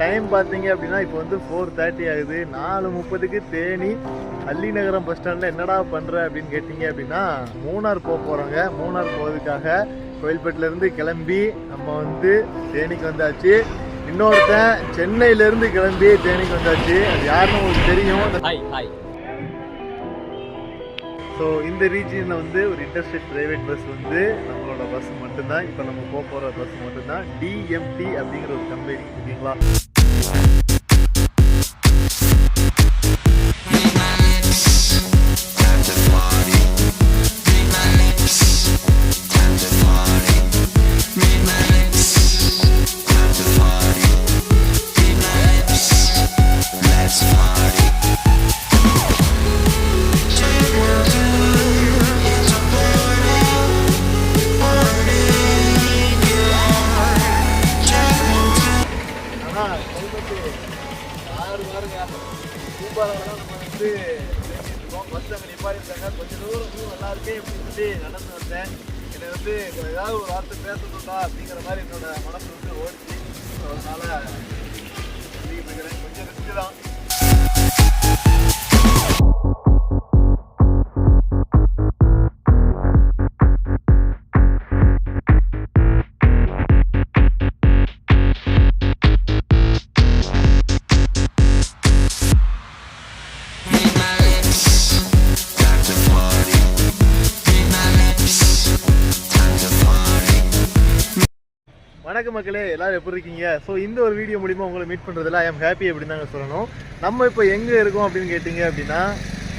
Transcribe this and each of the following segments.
Time பார்த்தீங்க அப்படின்னா இப்போ வந்து 4:30 ஆகுது. 4:30க்கு தேனி அள்ளிநகரம் பஸ் ஸ்டாண்டில் என்னடா பண்ணுற அப்படின்னு கேட்டிங்க அப்படின்னா மூணார் போகிறோங்க. மூணார் போகிறதுக்காக கோயில்பேட்டிலேருந்து கிளம்பி நம்ம வந்து தேனிக்கு வந்தாச்சு. இன்னொருத்தன் சென்னையிலேருந்து கிளம்பி தேனிக்கு வந்தாச்சு. அது யாருன்னு உங்களுக்கு தெரியும். ஸோ இந்த ரீஜியனில் வந்து ஒரு இன்டர்ஸ்டேட் ப்ரைவேட் பஸ் வந்து நம்மளோட பஸ் மட்டும்தான். இப்போ நம்ம போகிற பஸ் மட்டும்தான். டிஎம்டி அப்படிங்கிற ஒரு கம்பெனி, ஓகேங்களா? பஸ் அங்கே நிப்பாடிட்டாங்க. கொஞ்சம் தூரம் நல்லா இருக்கே அப்படின்னு சொல்லி நடந்து வந்தேன். என்னை வந்து ஏதாவது ஒரு வார்த்தை பேசணும்டா அப்படிங்கிற மாதிரி என்னோட மனசு வந்து ஓடிச்சு. ஸோ அதனால கொஞ்சம் ரிஸ்க்கு தான். வணக்கம் மக்களே, எல்லாரும் எப்படி இருக்கீங்க? ஸோ இந்த ஒரு வீடியோ மூலிமா உங்களை மீட் பண்ணுறதுல ஐ எம் ஹாப்பி அப்படின்னு தாங்க சொல்லணும். நம்ம இப்போ எங்கே இருக்கோம் அப்படின்னு கேட்டிங்க அப்படின்னா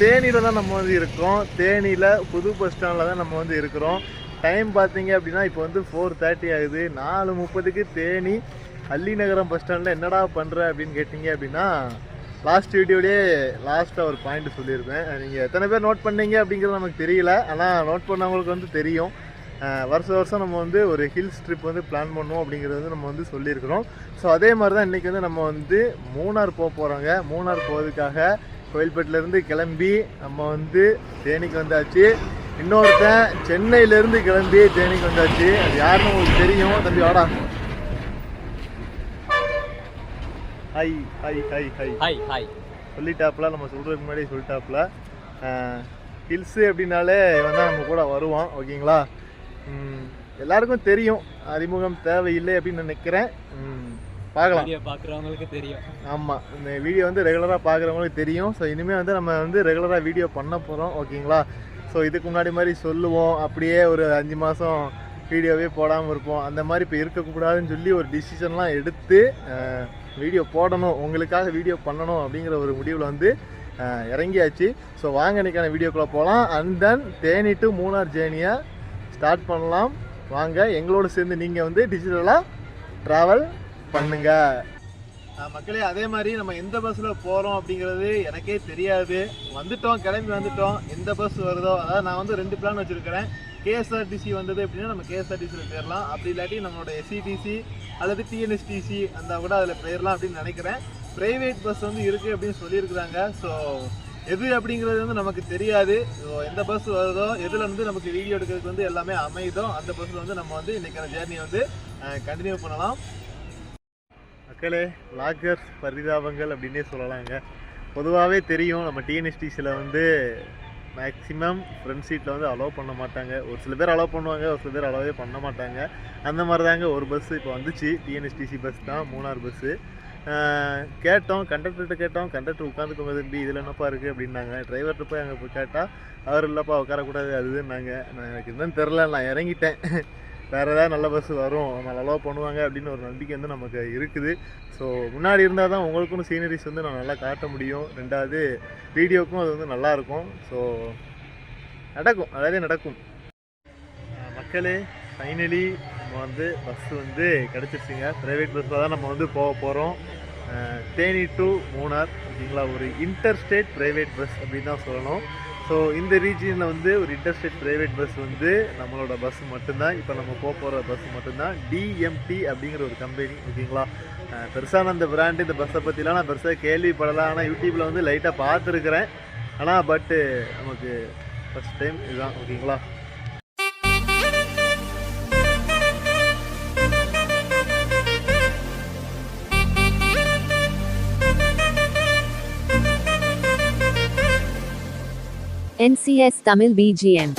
தேனியில் தான் நம்ம வந்து இருக்கோம். தேனியில் புது பஸ் ஸ்டாண்டில் தான் நம்ம வந்து இருக்கிறோம். டைம் பார்த்தீங்க அப்படின்னா இப்போ வந்து 4:30 ஆகுது. 4:30க்கு தேனி அள்ளிநகரம் பஸ் ஸ்டாண்டில் என்னடா பண்ணுற அப்படின்னு கேட்டிங்க அப்படின்னா லாஸ்ட் வீடியோலேயே லாஸ்ட்டாக ஒரு பாயிண்ட் சொல்லியிருப்பேன். நீங்கள் எத்தனை பேர் நோட் பண்ணீங்க அப்படிங்கிறது நமக்கு தெரியல. ஆனால் நோட் பண்ணவங்களுக்கு வந்து தெரியும். வருஷம் நம்ம வந்து ஒரு ஹில்ஸ் ட்ரிப் வந்து பிளான் பண்ணுவோம் அப்படிங்கிறது வந்து நம்ம வந்து சொல்லியிருக்கிறோம். ஸோ அதே மாதிரி தான் இன்றைக்கி வந்து நம்ம வந்து மூணார் போகிறாங்க. மூணார் போகிறதுக்காக கோயில்பேட்டிலேருந்து கிளம்பி நம்ம வந்து தேனிக்கு வந்தாச்சு. இன்னொருத்தன் சென்னையிலேருந்து கிளம்பி தேனிக்கு வந்தாச்சு. அது யாருன்னு உங்களுக்கு தெரியும். தம்பி வாடா. Hi hi hi hi hi hi சொல்லிட்டாப்புல. நம்ம சொல்கிறதுக்கு முன்னாடி சொல்லிட்டாப்புல. ஹில்ஸு அப்படின்னாலே இவன் தான் நம்ம கூட வருவான், ஓகேங்களா? எல்லாருக்கும் தெரியும், அறிமுகம் தேவையில்லை அப்படின்னு நினைக்கிறேன். பார்க்கலாம், பார்க்குறவங்களுக்கு தெரியும். ஆமாம், இந்த வீடியோ வந்து ரெகுலராக பார்க்குறவங்களுக்கு தெரியும். ஸோ இனிமேல் வந்து நம்ம வந்து ரெகுலராக வீடியோ பண்ண போகிறோம், ஓகேங்களா? ஸோ இதுக்கு முன்னாடி மாதிரி சொல்லுவோம், அப்படியே ஒரு 5 மாதம் வீடியோவே போடாமல் இருப்போம். அந்த மாதிரி இப்போ இருக்கக்கூடாதுன்னு சொல்லி ஒரு டிசிஷன்லாம் எடுத்து வீடியோ போடணும், உங்களுக்காக வீடியோ பண்ணணும் அப்படிங்கிற ஒரு முடிவில் வந்து இறங்கியாச்சு. ஸோ வாங்க இன்றைக்கான வீடியோக்குள்ளே போகலாம். And then Theni to Munnar ஜேர்னியை ஸ்டார்ட் பண்ணலாம். வாங்க, எங்களோட சேர்ந்து நீங்கள் வந்து டிஜிட்டலாக ட்ராவல் பண்ணுங்க மக்களே. அதே மாதிரி நம்ம எந்த பஸ்ஸில் போகிறோம் அப்படிங்கிறது எனக்கே தெரியாது. வந்துட்டோம், கிளம்பி வந்துட்டோம். எந்த பஸ் வருதோ, அதாவது நான் வந்து 2 பிளான் வச்சுருக்கிறேன். கேஎஸ்ஆர்டிசி வந்தது அப்படின்னா நம்ம கேஎஸ்ஆர்டிசியில் போயிடலாம். அப்படி இல்லாட்டி நம்மளோட எஸ்சிடிசி அல்லது டிஎன்எஸ்டிசி அந்த கூட அதில் போயிடலாம் அப்படின்னு நினைக்கிறேன். ப்ரைவேட் பஸ் வந்து இருக்குது அப்படின்னு சொல்லியிருக்கிறாங்க. ஸோ எது அப்படிங்கிறது வந்து நமக்கு தெரியாது. ஸோ எந்த பஸ் வருதோ, எதில் வந்து நமக்கு வீடியோ எடுக்கிறதுக்கு வந்து எல்லாமே அமைதோ அந்த பஸ்ஸில் வந்து நம்ம வந்து இன்றைக்கான ஜேர்னியை வந்து கண்டினியூ பண்ணலாம். மக்களே, லாக்கர்ஸ் பரிதாபங்கள் அப்படின்னே சொல்லலாங்க. பொதுவாகவே தெரியும், நம்ம டிஎன்எஸ்டிசியில் வந்து மேக்ஸிமம் ஃப்ரண்ட் சீட்டில் வந்து அலோவ் பண்ண மாட்டாங்க. ஒரு சில பேர் அலோவ் பண்ணுவாங்க, ஒரு சில பேர் அலோவே பண்ண மாட்டாங்க. அந்த மாதிரி தாங்க ஒரு பஸ்ஸு இப்போ வந்துச்சு. டிஎன்எஸ்டிசி பஸ் தான், மூணார் பஸ்ஸு. கேட்டோம், கண்டக்டர்கிட்ட கேட்டோம். கண்டக்டர் உட்காந்துக்கோங்க தம்பி, இதில் என்னப்பா இருக்குது அப்படின்னாங்க. டிரைவர்கிட்ட போய் அங்கே போய் கேட்டால் அவர் இல்லைப்பா உட்காரக்கூடாது அதுன்னாங்க. நான் எனக்கு என்னன்னு தெரில, நான் இறங்கிட்டேன். வேறு ஏதாவது நல்ல பஸ் வரும், நம்ம அலோவ் பண்ணுவாங்க அப்படின்னு ஒரு நம்பிக்கை வந்து நமக்கு இருக்குது. ஸோ முன்னாடி இருந்தால் தான் உங்களுக்கும் சீனரிஸ் வந்து நான் நல்லா காட்ட முடியும். 2வது வீடியோக்கும் அது வந்து நல்லாயிருக்கும். ஸோ நடக்கும், அதாவது நடக்கும் மக்களே. ஃபைனலி நம்ம வந்து பஸ் வந்து கிடச்சிருச்சுங்க. ப்ரைவேட் பஸ்ஸில் தான் நம்ம வந்து போக போகிறோம். தேனி டு மூணார், ஓகேங்களா? ஒரு இன்டர்ஸ்டேட் ப்ரைவேட் பஸ் அப்படின்னு தான் சொல்லணும். ஸோ இந்த ரீஜியனில் வந்து ஒரு இன்டர்ஸ்டேட் ப்ரைவேட் பஸ் வந்து நம்மளோட பஸ் மட்டும்தான். இப்போ நம்ம போகிற பஸ் மட்டும்தான். டிஎம்டி அப்படிங்கிற ஒரு கம்பெனி, ஓகேங்களா? பெருசான அந்த பிராண்டு, இந்த பஸ்ஸை பற்றிலாம் நான் பெருசாக கேள்விப்படலாம். ஆனால் யூடியூப்பில் வந்து லைட்டாக பார்த்துருக்குறேன். ஆனால் பட்டு நமக்கு ஃபஸ்ட் டைம் இதுதான், ஓகேங்களா? NCS Tamil BGM.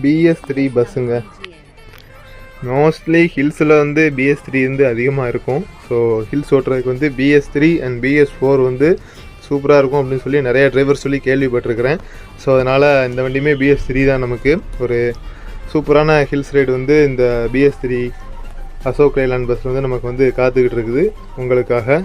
BS3 பஸ்ஸுங்க. மோஸ்ட்லி ஹில்ஸில் வந்து BS3 வந்து அதிகமாக இருக்கும். ஸோ ஹில்ஸ் ஓட்டுறதுக்கு வந்து BS3 அண்ட் BS4 வந்து சூப்பராக இருக்கும் அப்படின்னு சொல்லி நிறைய டிரைவர் சொல்லி கேள்விப்பட்டிருக்கிறேன். ஸோ அதனால் இந்த வண்டியுமே BS3 தான் நமக்கு ஒரு சூப்பரான ஹில்ஸ் ரைடு வந்து இந்த BS3 அசோக் லேலாண்ட் பஸ் வந்து நமக்கு வந்து காத்துக்கிட்டு இருக்குது உங்களுக்காக.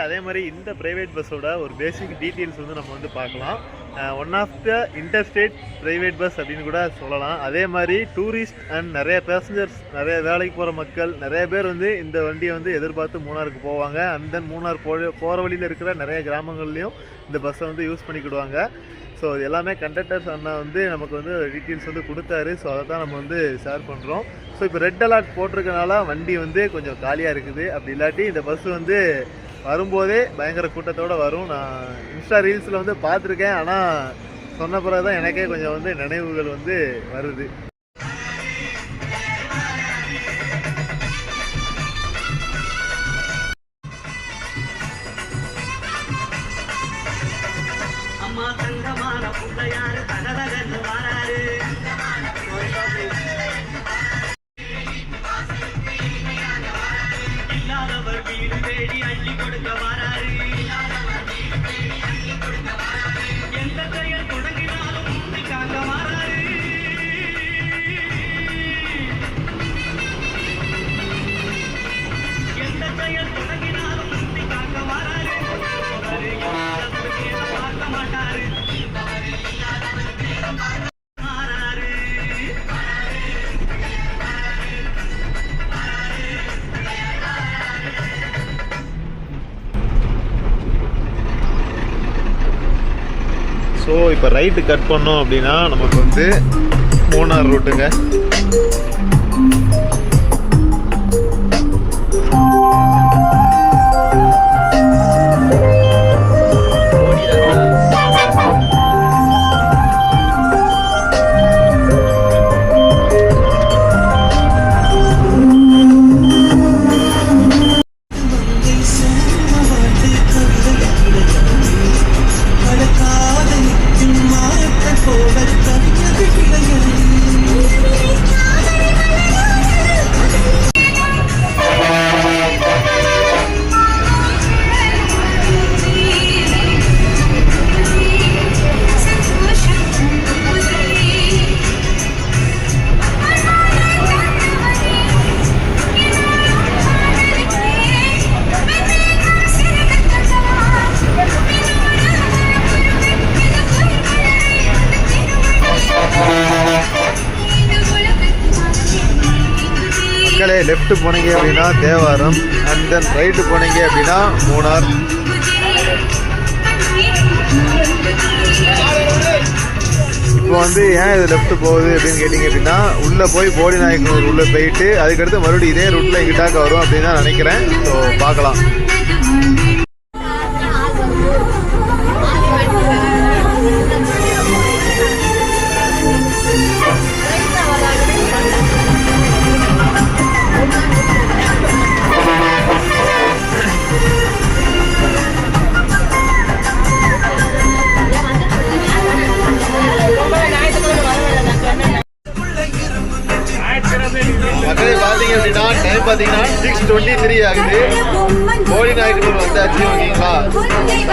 அதே மாதிரி இந்த பிரைவேட் பஸ்ஸோட ஒரு பேசிக் டீட்டெயில்ஸ் வந்து நம்ம வந்து பார்க்கலாம். One of the interstate private bus அப்படின்னு கூட சொல்லலாம். அதே மாதிரி டூரிஸ்ட் அண்ட் நிறைய பேசஞ்சர்ஸ், நிறைய வேலைக்கு போகிற மக்கள் நிறைய பேர் வந்து இந்த வண்டியை வந்து எதிர்பார்த்து மூணாருக்கு போவாங்க. அண்ட் தென் மூணார் போகிற வழியில் இருக்கிற நிறைய கிராமங்கள்லையும் இந்த பஸ்ஸை வந்து யூஸ் பண்ணிக்கிடுவாங்க. ஸோ இது எல்லாமே கண்டக்டர்ஸ் அண்ணா வந்து நமக்கு வந்து டீட்டெயில்ஸ் வந்து கொடுத்தாரு. ஸோ அதை தான் நம்ம வந்து ஷேர் பண்ணுறோம். ஸோ இப்போ ரெட் அலர்ட் போட்டிருக்கனால வண்டி வந்து கொஞ்சம் காலியாக இருக்குது. அப்படி இல்லாட்டி இந்த பஸ் வந்து வரும்போதே பயங்கர கூட்டத்தோடு வரும். நான் இன்ஸ்டா ரீல்ஸில் வந்து பார்த்துருக்கேன். ஆனால் சொன்ன பிறகு தான் எனக்கே கொஞ்சம் வந்து நினைவுகள் வந்து வருது. ஸோ இப்போ ரைட்டு கட் பண்ணோம் அப்படின்னா நமக்கு வந்து மூணார் ரூட்டுங்க. லெஃப்ட் போனீங்க அப்படின்னா தேவாரம், அண்ட் தென் ரைட்டு போனீங்க அப்படின்னா மூணார். இப்போ வந்து ஏன் இது லெஃப்ட் போகுது அப்படின்னு கேட்டிங்க அப்படின்னா உள்ளே போய் போடி நாயக்கனூர் உள்ளே போயிட்டு அதுக்கடுத்து மறுபடியும் இதே ரூட்டில் எங்கிட்டாக்க வரும் அப்படின்னு தான் நினைக்கிறேன். ஸோ பார்க்கலாம். பார்த்தீங்க அப்படின்னா டைம் பார்த்தீங்கன்னா 6:23 ஆகுது. போடி நாயக்கனூர் வந்தாச்சு. ஓகேங்களா,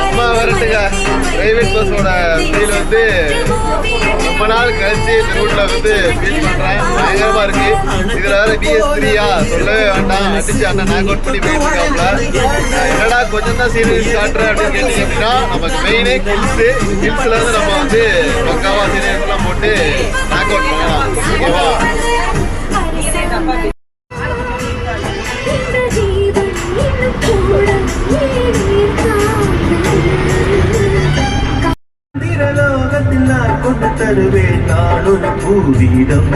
நம்ம வரட்டுங்க. பிரைவேட் பஸ்ஸோட ஃபீல் வந்து ரொம்ப நாள் கழிச்சு இந்த ரூட்ல வந்து ஃபீல் பண்றேன். பயங்கரமா இருக்கு. இதுல வேற BS3 சொல்லவே வேண்டாம். அடிச்சு அண்ணன் நாக் அவுட் பண்ணி போயிட்டு இருக்காப்ல. என்னடா கொஞ்சம் தான் சீரியஸ் காட்டுறேன் அப்படின்னு கேட்டீங்க அப்படின்னா நமக்கு மெயினே ஹில்ஸ்ல இருந்து நம்ம வந்து பக்காவா சீரியஸ் எல்லாம் போட்டு நாக் அவுட் பண்ணலாம். ஓகேவா? கொண்டு தருவேன் நான் ஒரு பூவீதம்.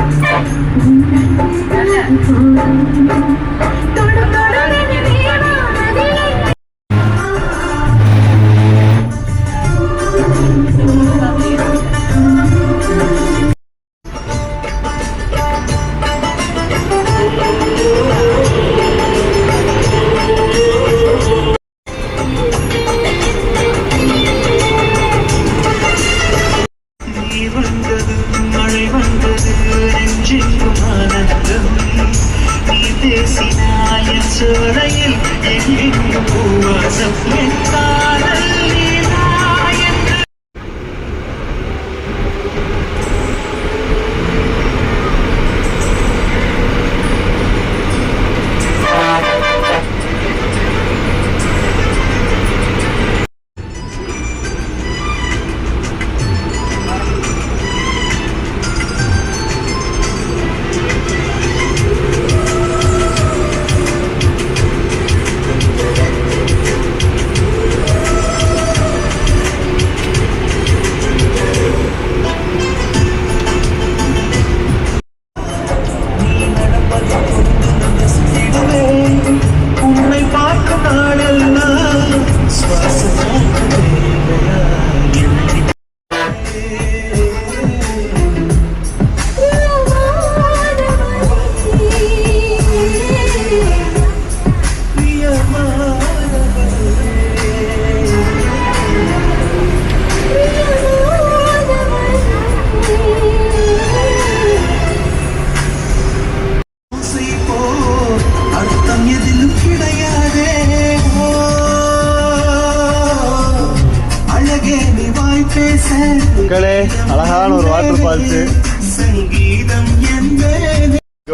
மக்களே, அழகான ஒரு வாட்டர் ஃபால்ஸ்.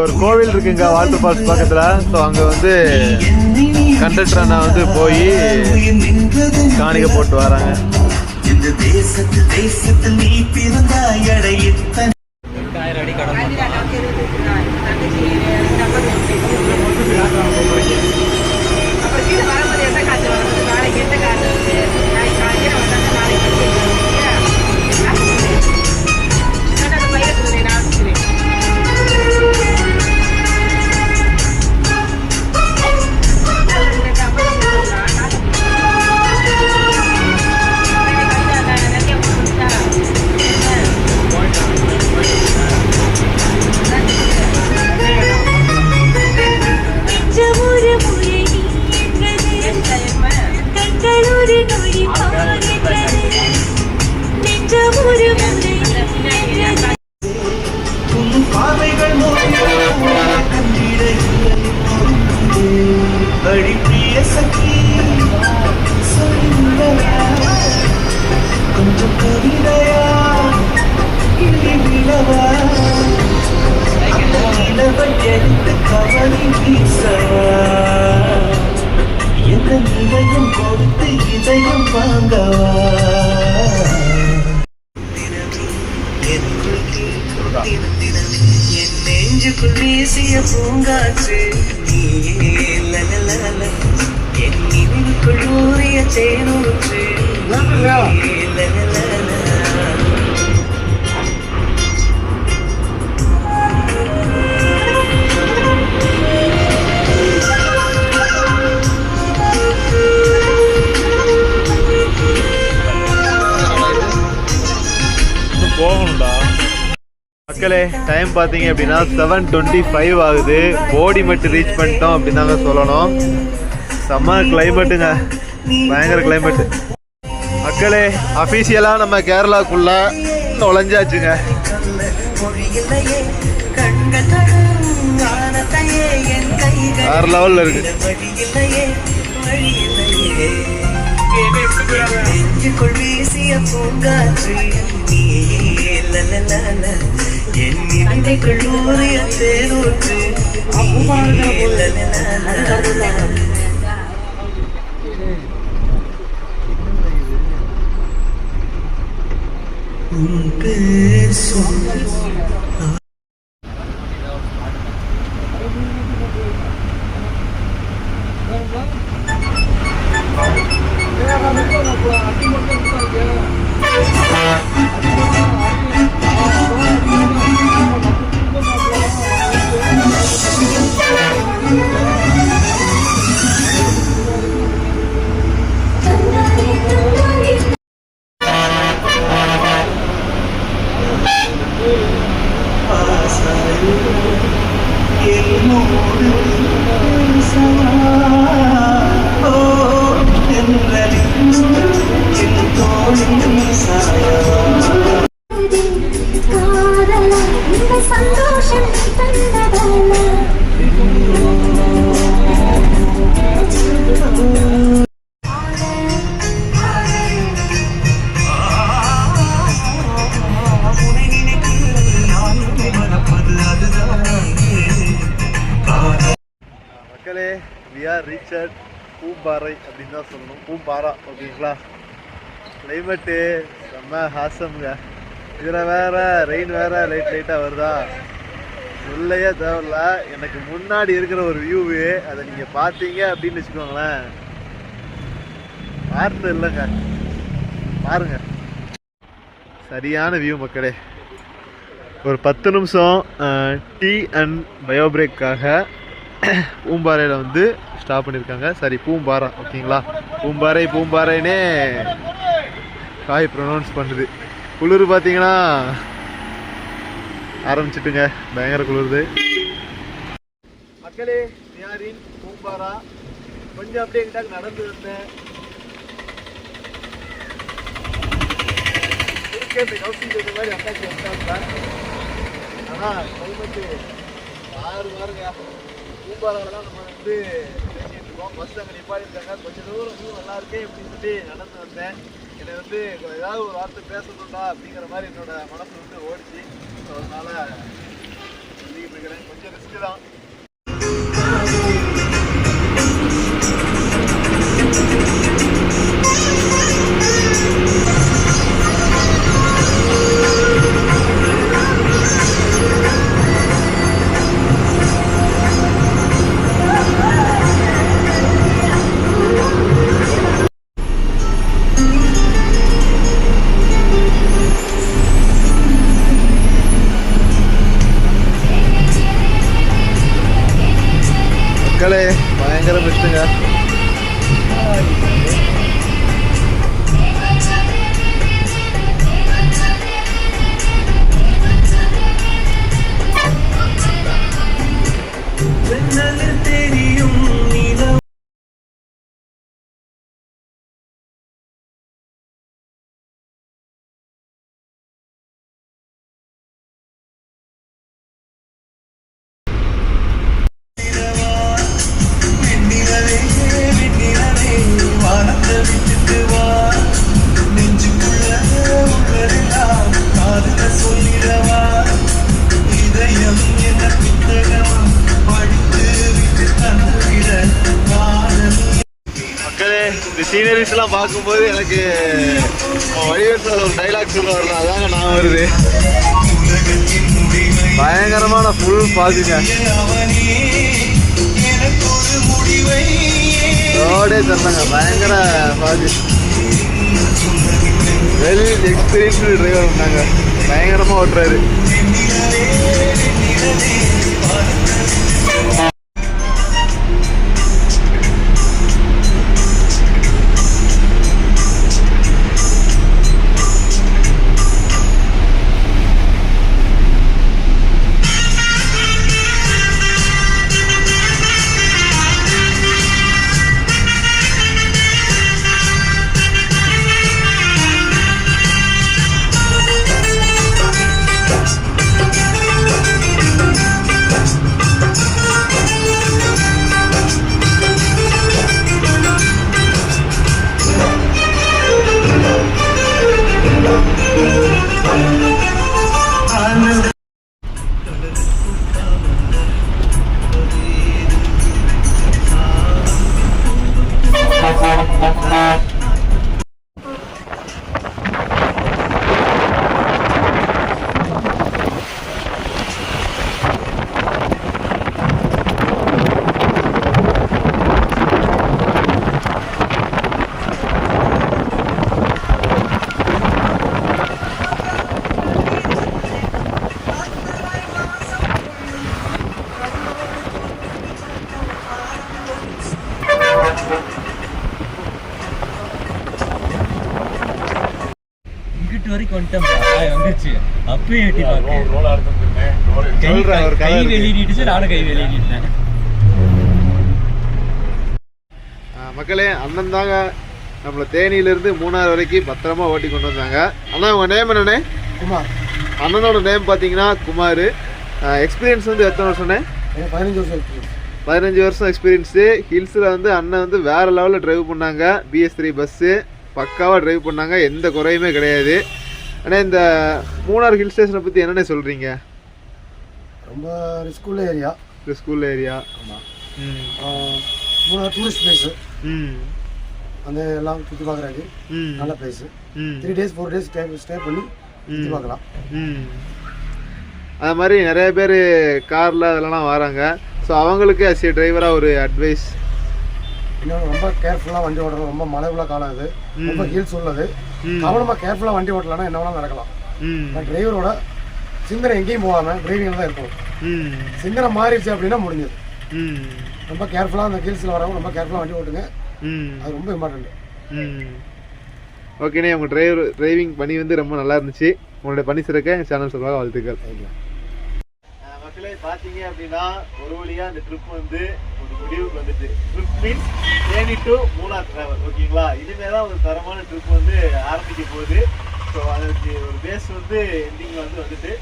ஒரு கோவில் இருக்குங்க வாட்டர் ஃபால்ஸ் பக்கத்துல. ஸோ அங்க வந்து கண்டக்டர் அண்ணா வந்து போய் காணிக்க போட்டு வராங்க. நீ பிறந்தாயடை கொஞ்சம் கவிதையா இளவன் எடுத்து கவனி வீசவா எந்த நிலையும் கொடுத்து இதயம் வாங்கவா என் நெஞ்சுக்குள் வீசிய பூங்காற்று என் நினைவுக்குள் ஊறிய தேனூற்று போகணும்டா. மக்களே, டைம் பார்த்தீங்க அப்படின்னா 7:25 ஆகுது. போடி மட்டும் ரீச் பண்ணிட்டோம் அப்படின்னு தாங்க சொல்லணும். செம்ம கிளைமேட்டுங்க, பயங்கர கிளைமேட்டு. மக்களே, அஃபீஷியலாக நம்ம கேரளாக்குள்ள நுழைஞ்சாச்சுங்க. ஞானத்தையே என் கைகள் வேற லெவல்ல இருக்கு. வழியில்லையே வழியில்லையே நெஞ்சுக்குள் வீசிய பூங்காற்று நீயே லலலல என் நினைவுக்குள் ஊறிய தேனூற்று நீயே லலலல உன் பேர் சொல்ல சந்தோஷம் தந்ததான மக்களே, we are reached பூம்பாறை அப்படின்னு தான் சொல்லணும். பூம்பாரா, ஓகேங்களா? கிளைமேட்டு செம்ம ஹாசம்ங்க. இதில் வேற ரெயின் வேற லைட்டாக வருதா, சொல்லையே தேவையில்ல. எனக்கு முன்னாடி இருக்கிற ஒரு வியூவு, அதை நீங்கள் பார்த்தீங்க அப்படின்னு வச்சுக்கோங்களேன், வார்த்தை இல்லைங்க, பாருங்க. சரியான வியூ மக்களே. ஒரு 10 நிமிஷம் டீ அண்ட் பயோ பிரேக்காக பூம்பாறையில் வந்து ஸ்டாப் பண்ணியிருக்காங்க. சரி, பூம்பாரா, ஓகேங்களா? பூம்பாறைனே காய் ப்ரொனவுன்ஸ் பண்ணுது. குளிர் பார்த்தீங்கன்னா ஆரம்பிச்சிட்டுங்க, பயங்கர குளிருது மக்களே. யாரின் பூம்பாரா கொஞ்சம் அப்படியே கிட்ட நடந்து வந்தேன். மாதிரி அட்டாச்சி வந்தாங்க. ஆனால் கிளைமேட்டு ஆறு பாருங்க. பூம்பாராவெல்லாம் நம்ம வந்து பேசிட்டு இருக்கோம். பஸ் அங்கே நிப்பாடிருக்காங்க. கொஞ்சம் தூரம் வியூ நல்லா இருக்கே அப்படின்னு சொல்லி நடந்து வந்தேன். என்னை வந்து ஏதாவது ஒரு வார்த்தை பேசணும்டா அப்படிங்கிற மாதிரி என்னோட மனசு வந்து ஓடிச்சு. ஸோ அதனால் சொல்லிக்கிட்டு இருக்கிறேன். கொஞ்சம் ரிஸ்க்கு தான். மக்களே, பயங்கர பெஸ்ட்டுங்க. தெரியும் நிலவு மக்களே, இந்த சீனரிஸ்லாம் பார்க்கும்போது எனக்கு வடிவேல் ஒரு டைலாக் சொல்லுவார்ல, அதாங்க நான் வருது. பயங்கரமான ஃபுல் பாக்குங்க. ரோடே தந்தாங்க, பயங்கர பாக்கு. வெல் எக்ஸ்பீரியன்ஸ்டு டிரைவர் இருந்தாங்க, பயங்கரமாக ஓட்டுறாரு. வீட்டுக்கு வந்துட்டோம் வந்துருச்சு அப்பயும் எட்டி பார்க்க சொல்றேன் ஒரு கை கதை இருக்கு. வெளியிட்டு நானும் கை வெளியிட்டேன். மக்களே அண்ணன் தாங்க நம்மளை தேனியிலேருந்து மூணாறு வரைக்கும் பத்திரமா ஓட்டி கொண்டு வந்தாங்க. அண்ணா உங்கள் நேம் என்னண்ணே? குமார். அண்ணனோட நேம் பார்த்தீங்கன்னா குமார். எக்ஸ்பீரியன்ஸ் வந்து எத்தனை வருஷம்ண்ணே? 15 வருஷம் இருக்கு. 15 வருஷம் எக்ஸ்பீரியன்ஸு. ஹில்ஸில் வந்து அண்ணன் வந்து வேறு லெவலில் ட்ரைவ் பண்ணாங்க. BS3 பஸ்ஸு பக்காவாக ட்ரைவ் பண்ணாங்க, எந்த குறையுமே கிடையாது. ஆனால் இந்த மூணாறு ஹில் ஸ்டேஷனை பற்றி என்னென்ன சொல்கிறீங்க? ரொம்ப ரிஸ்குள்ள ஏரியா. School area. ஆமாம். ம் மூணாறு டூரிஸ்ட் பிளேஸு. ம் அந்த எல்லாம் சுற்றி பார்க்குறாங்க. ம் நல்ல பிளேஸு. ம் 3 days 4 days ஸ்டே பண்ணி சுற்றி பார்க்கலாம். ம் அது மாதிரி நிறைய பேர் காரில் அதெல்லாம் வராங்க. ஸோ அவங்களுக்கு as a டிரைவராக ஒரு அட்வைஸ். இன்னும் ரொம்ப கேர்ஃபுல்லாக வண்டி ஓட்டணும். ரொம்ப மழை உள்ள காலம் இது. ரொம்ப ஹீல்ஸ் உள்ளது. கவனமாக கேர்ஃபுல்லாக வண்டி ஓட்டலாம்னா என்ன வேணாலும் நடக்கலாம். டிரைவரோட சிந்தனை எங்கேயும் போகாமல் டிரைவிங்கில் தான் இருக்கணும். சிந்தனை மாறிடுச்சு அப்படின்னா முடிஞ்சது. ரொம்ப கேர்ஃபுல்லாக அந்த ஹீல்ஸில் வரவங்க ரொம்ப கேர்ஃபுல்லாக வண்டி ஓட்டுங்க. அது ரொம்ப இம்பார்ட்டன்ட். ஓகேண்ணே, உங்கள் டிரைவிங் பணி வந்து ரொம்ப நல்லா இருந்துச்சு. உங்களுடைய பணி சிறக்க எங்கள் சேனல் சொல்லுவாங்க வாழ்த்துக்கள். மக்களே பார்த்தீங்க அப்படின்னா ஒரு வழியாக இந்த ட்ரிப் வந்து ஒரு முடிவுக்கு வந்துட்டு. Trip means Theni to Munnar travel. ஓகேங்களா, இனிமேல் தான் ஒரு தரமான ட்ரிப் வந்து ஆரம்பிக்க போகுது. ஸோ அதுக்கு ஒரு பேஸ் வந்து எண்டிங்கில் வந்துட்டு.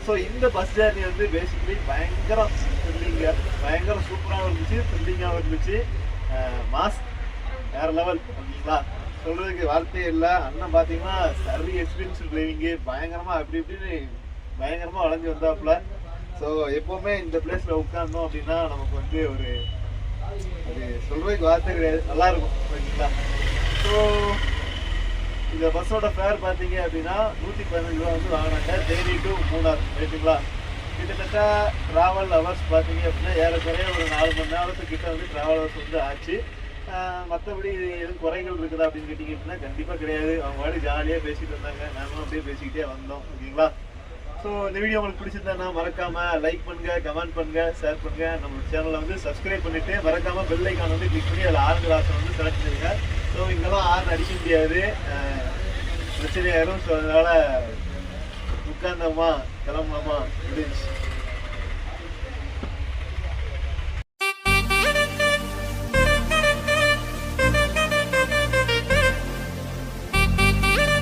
ஸோ இந்த பஸ் ஜேர்னி வந்து பேசிக்கலி பயங்கர த்ரில்லிங்காக பயங்கர சூப்பராகவும் இருந்துச்சு, த்ரில்லிங்காகவும் இருந்துச்சு. மாஸ் வேறு லெவல். ஓகேங்களா, சொல்கிறதுக்கு வார்த்தையே இல்லை. அண்ணன் பார்த்தீங்கன்னா சரி எக்ஸ்பீரியன்ஸ் டிரைவிங்கு பயங்கரமாக அப்படி இப்படின்னு பயங்கரமாக வளைஞ்சு வந்தாப்புல. ஸோ எப்போவுமே இந்த பிளேஸில் உட்காந்தோம் அப்படின்னா நமக்கு வந்து ஒரு சொல்கிறதுக்கு வார்த்தை கிடையாது, நல்லாயிருக்கும். ஓகேங்களா, ஸோ இந்த பஸ்ஸோட ஃபேர் பார்த்தீங்க அப்படின்னா 115 ரூபா வந்து வாங்கினாங்க தேனி டு மூணார். ரைட்டுங்களா, கிட்டத்தட்ட ட்ராவல் ஹவர்ஸ் பார்த்தீங்க அப்படின்னா ஏறக்குறைய ஒரு 4 மணி நேரத்துக்கிட்ட வந்து ட்ராவல் ஹவர்ஸ் வந்து ஆச்சு. மற்றபடி எதுவும் குறைகள் இருக்குதா அப்படின்னு கேட்டிங்க அப்படின்னா கண்டிப்பாக கிடையாது. அவங்க வாடி ஜாலியாக பேசிட்டு வந்தாங்க, நாங்களும் அப்படியே பேசிக்கிட்டே வந்தோம். ஓகேங்களா, ஸோ இந்த வீடியோ உங்களுக்கு பிடிச்சிருந்தா மறக்காமல் லைக் பண்ணுங்கள், கமெண்ட் பண்ணுங்கள், ஷேர் பண்ணுங்கள். நம்ம சேனலை வந்து சப்ஸ்கிரைப் பண்ணிவிட்டு மறக்காமல் பெல் ஐக்கான் வந்து கிளிக் பண்ணி அதில் ஆறு ஆப்ஷன் வந்து செலக்ட் பண்ணுங்க. ஸோ இங்கெல்லாம் ஆறு அடிக்க முடியாது, பிரச்சனையாயிரும். ஸோ அதனால் உட்காந்தோமா கிளம்பலாமா முடிஞ்சு.